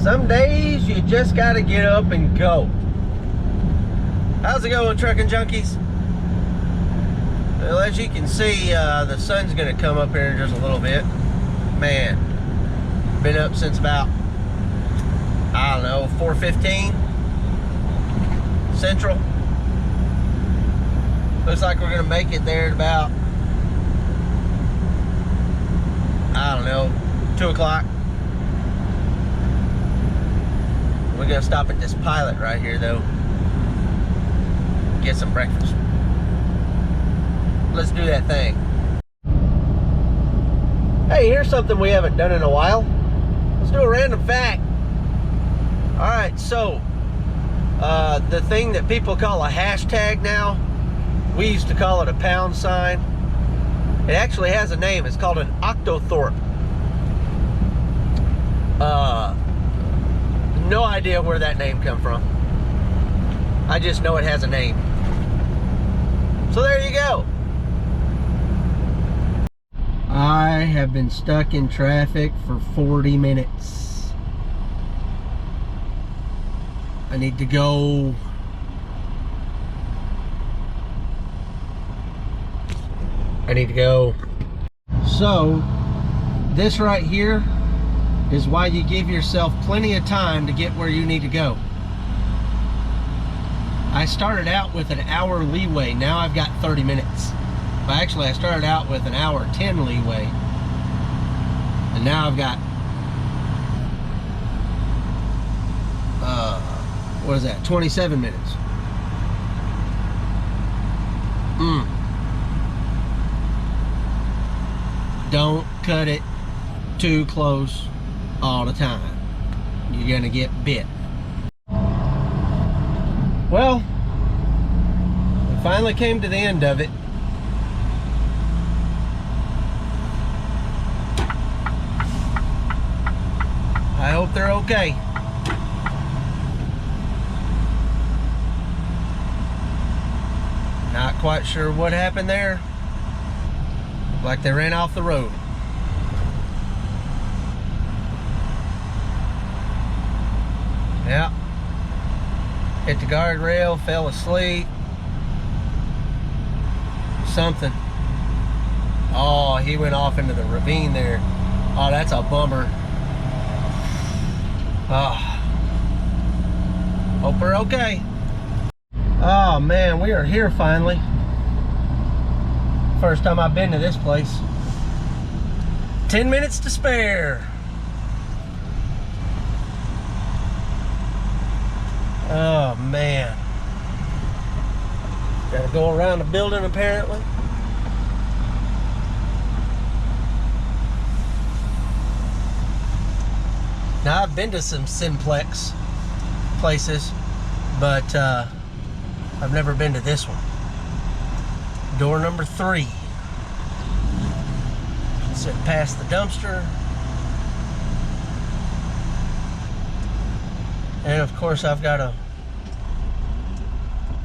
Some days you just gotta get up and go. How's it going, trucking junkies? Well, as you can see, the sun's gonna come up here in just a little bit. Man, been up since about, I don't know, 4:15 Central. Looks like we're gonna make it there at about, I don't know, 2 o'clock. We're gonna stop at this Pilot right here though. Get some breakfast. Let's do that thing. Hey, here's something we haven't done in a while. Let's do a random fact. Alright, so the thing that people call a hashtag now, we used to call it a pound sign. It actually has a name. It's called an octothorpe. No idea where that name come from. I just know it has a name. So there you go. I have been stuck in traffic for 40 minutes. I need to go. So, this right here is why you give yourself plenty of time to get where you need to go. I started out with an hour leeway. Now I've got 30 minutes. Well, actually, I started out with an hour 10 leeway. And now I've got, what is that, 27 minutes. Don't cut it too close all the time. You're gonna get bit. Well, we finally came to the end of it. I hope they're okay. Not quite sure what happened there. Looked like they ran off the road. Yeah. Hit the guardrail, fell asleep. Something. Oh, he went off into the ravine there. Oh, that's a bummer. Oh. Hope we're okay. Oh man, we are here finally. First time I've been to this place. 10 minutes to spare. Oh man. Gotta go around the building apparently. Now I've been to some simplex places, but I've never been to this one. Door number 3. Sit past the dumpster. And of course I've got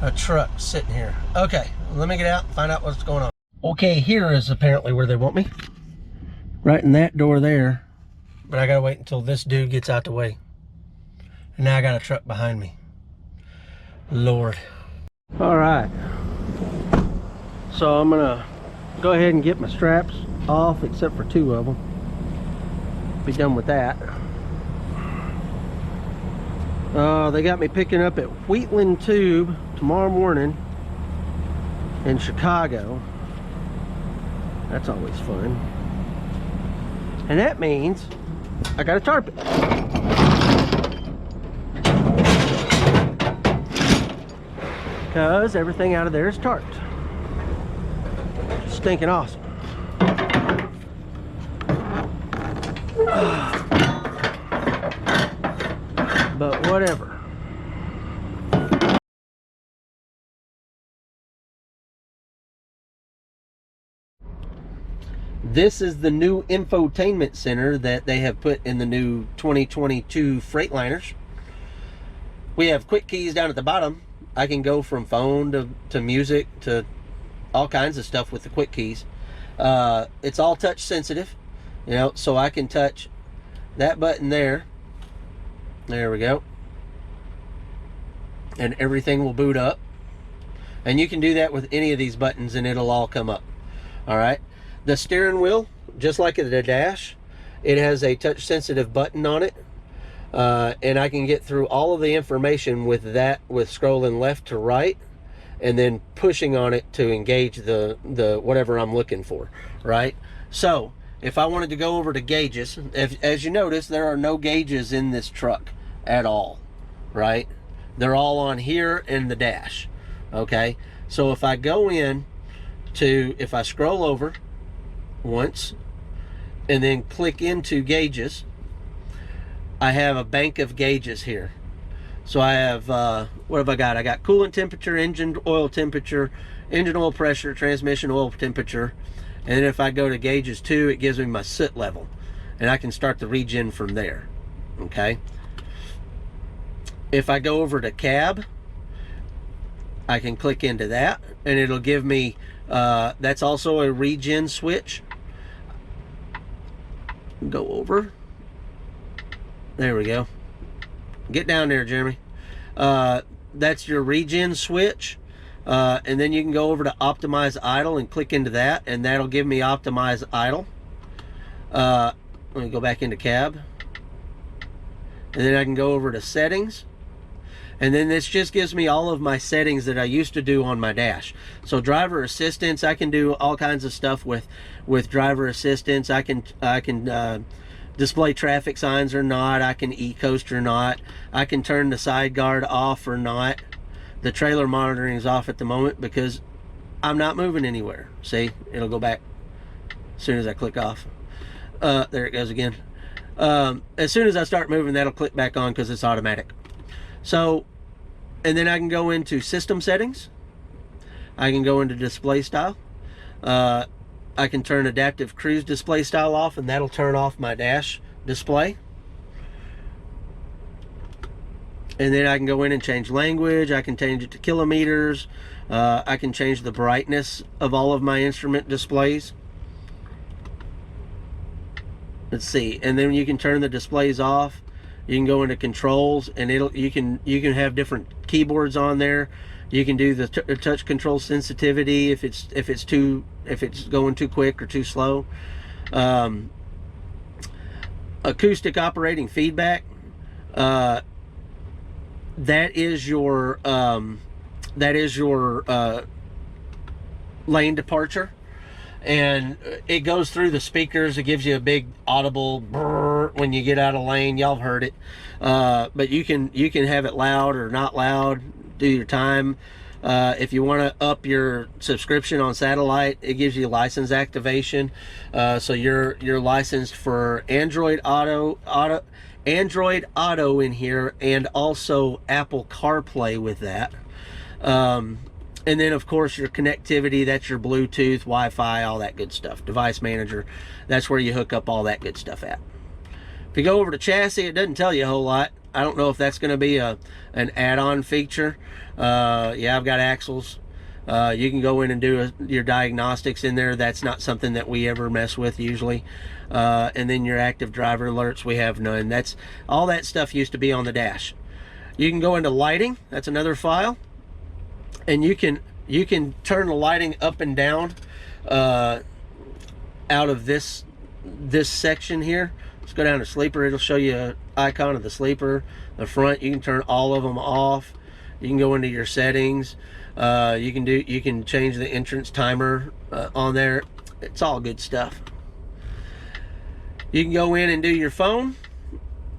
a truck sitting here. Okay, let me get out and find out what's going on. Okay, here is apparently where they want me. Right in that door there. But I gotta wait until this dude gets out the way. And now I got a truck behind me. Lord. All right. So I'm gonna go ahead and get my straps off, except for 2 of them. Be done with that. They got me picking up at Wheatland Tube tomorrow morning in Chicago. That's always fun. And that means I gotta tarp it. Because everything out of there is tarped. Stinking awesome. But whatever. This is the new infotainment center that they have put in the new 2022 Freightliners. We have quick keys down at the bottom. I can go from phone to music to all kinds of stuff with the quick keys. It's all touch sensitive, you know, so I can touch that button there There we go. And everything will boot up. And you can do that with any of these buttons and it'll all come up. All right. The steering wheel, just like the dash, it has a touch sensitive button on it. And I can get through all of the information with that, with scrolling left to right and then pushing on it to engage the whatever I'm looking for, right? So if I wanted to go over to gauges, as you notice, there are no gauges in this truck at all, right? They're all on here in the dash, okay? So if I go in to, if I scroll over once and then click into gauges, I have a bank of gauges here. So I have, what have I got? I got coolant temperature, engine oil temperature, engine oil pressure, transmission oil temperature. And then if I go to gauges 2, it gives me my soot level. And I can start the regen from there, okay? If I go over to cab, I can click into that and it'll give me, that's also a regen switch. Go over. There we go. Get down there, Jeremy. That's your regen switch. And then you can go over to optimize idle and click into that, and that'll give me optimize idle. Let me go back into cab. And then I can go over to settings. And then this just gives me all of my settings that I used to do on my dash. So driver assistance, I can do all kinds of stuff with driver assistance. I can display traffic signs or not. I can e-coast or not. I can turn the side guard off or not. The trailer monitoring is off at the moment because I'm not moving anywhere. See, it'll go back as soon as I click off. There it goes again. As soon as I start moving, that'll click back on because it's automatic. So, and then I can go into system settings. I can go into display style. I can turn adaptive cruise display style off, and that'll turn off my dash display. And then I can go in and change language. I can change it to kilometers. I can change the brightness of all of my instrument displays. Let's see. And then you can turn the displays off. You can go into controls, and you can have different keyboards on there. You can do the touch control sensitivity if it's going too quick or too slow. Acoustic operating feedback. That is your lane departure, and it goes through the speakers. It gives you a big audible brrr when you get out of lane. Y'all have heard it, but you can have it loud or not loud. Do your time. If you want to up your subscription on satellite, it gives you license activation. So you're licensed for Android Auto in here, and also Apple CarPlay with that. And then of course your connectivity, that's your Bluetooth, Wi-Fi, all that good stuff. Device manager, that's where you hook up all that good stuff at. If you go over to chassis, it doesn't tell you a whole lot. I don't know if that's going to be an add-on feature. Yeah, I've got axles. You can go in and do your diagnostics in there. That's not something that we ever mess with usually. And then your active driver alerts, we have none. That's all that stuff used to be on the dash. You can go into lighting. That's another file, and you can turn the lighting up and down out of this section here. Let's go down to sleeper. It'll show you an icon of the sleeper. The front, you can turn all of them off. You can go into your settings. You can change the entrance timer on there. It's all good stuff. You can go in and do your phone.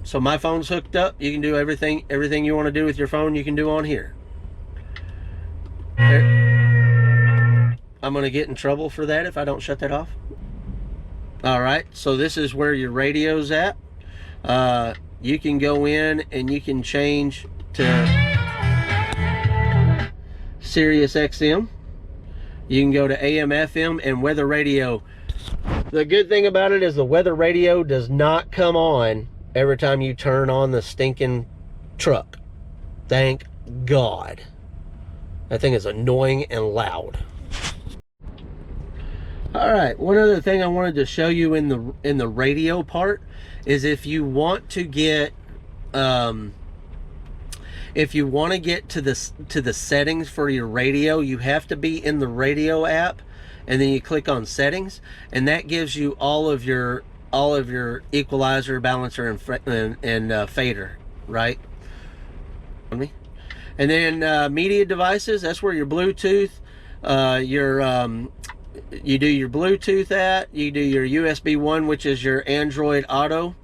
So my phone's hooked up. You can do everything you want to do with your phone, you can do on here. There. I'm going to get in trouble for that if I don't shut that off. All right, so this is where your radio's at. You can go in and you can change to Sirius XM. You can go to AM, FM, and weather radio. The good thing about it is the weather radio does not come on every time you turn on the stinking truck. Thank God. That thing is annoying and loud. All right, one other thing I wanted to show you in the radio part is if you want to get if you want to get to the settings for your radio, you have to be in the radio app, and then you click on settings, and that gives you all of your equalizer, balancer, and fader, right? And then media devices, that's where your Bluetooth, you do your Bluetooth at, you do your USB 1, which is your Android Auto,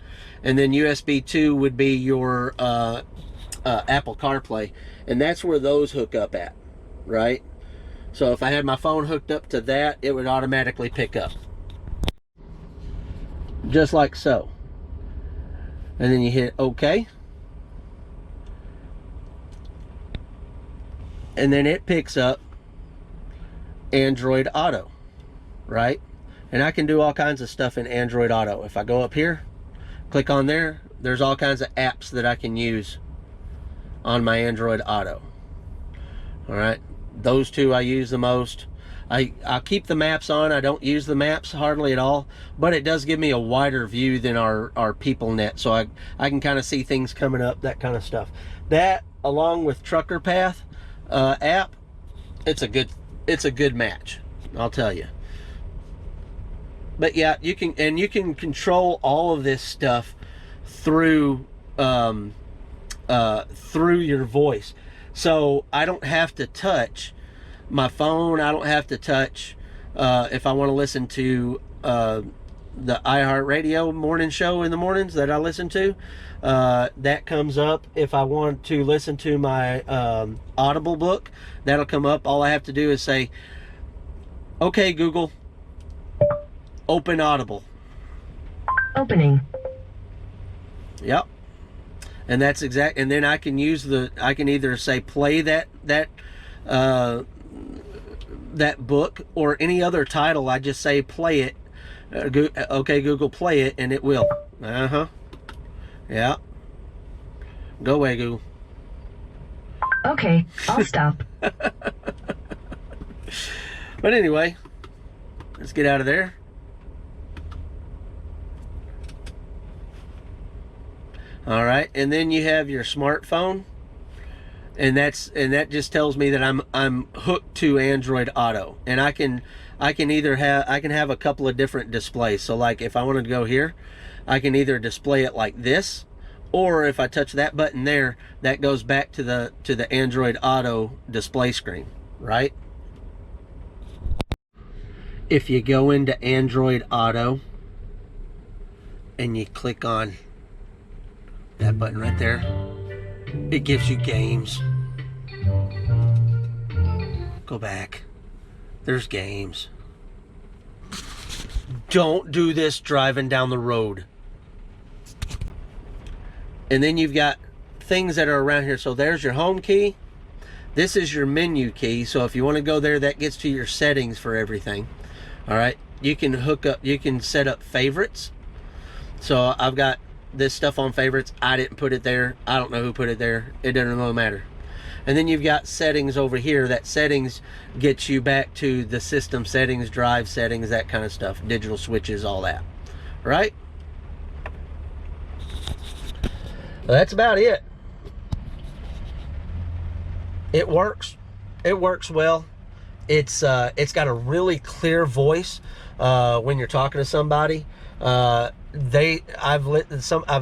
and then USB 2 would be your Apple CarPlay, and that's where those hook up at, right? So if I had my phone hooked up to that, it would automatically pick up. Just like so. And then you hit OK. And then it picks up Android Auto, right? And I can do all kinds of stuff in Android Auto. If I go up here, click on there, there's all kinds of apps that I can use on my Android Auto. All right, those two I use the most. I'll keep the maps on. I don't use the maps hardly at all, but it does give me a wider view than our PeopleNet, so I can kind of see things coming up, that kind of stuff. That, along with Trucker Path app, it's a good match, I'll tell you. But yeah, you can control all of this stuff through your voice. So I don't have to touch my phone. I don't have to touch if I want to listen to the iHeartRadio morning show in the mornings that I listen to. That comes up. If I want to listen to my Audible book, that'll come up. All I have to do is say, "Okay, Google, open Audible." Opening. Yep. And that's exact. And then I can use I can either say play that book or any other title. I just say play it. Okay, Google, play it, and it will. Yeah. Go away, Google. Okay, I'll stop. But anyway, let's get out of there. All right, and then you have your smartphone, and that just tells me that I'm hooked to Android Auto, and I can have a couple of different displays. So like if I wanted to go here, I can either display it like this, or if I touch that button there, that goes back to the Android Auto display screen, right? If you go into Android Auto and you click on that button right there, it gives you games. Go back. There's games. Don't do this driving down the road. And then you've got things that are around here. So there's your home key. This is your menu key. So if you want to go there, that gets to your settings for everything. All right. You can set up favorites. So I've got this stuff on favorites. I didn't put it there. I don't know who put it there. It doesn't really matter. And then you've got settings over here. That settings gets you back to the system settings, drive settings, that kind of stuff, digital switches, all that. Right? Well, that's about it. It works. It works well. It's got a really clear voice when you're talking to somebody. I've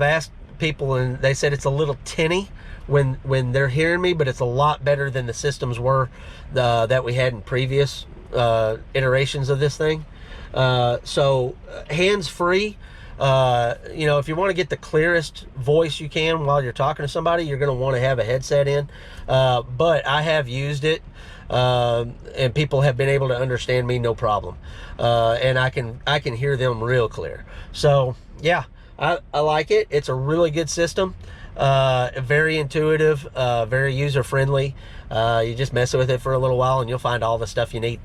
asked people, and they said it's a little tinny when they're hearing me, but it's a lot better than the systems were that we had in previous iterations of this thing. So hands-free. If you want to get the clearest voice you can while you're talking to somebody, you're going to want to have a headset in. But I have used it, and people have been able to understand me no problem. And I can hear them real clear. So yeah, I like it. It's a really good system. Very intuitive, very user-friendly. You just mess with it for a little while and you'll find all the stuff you need.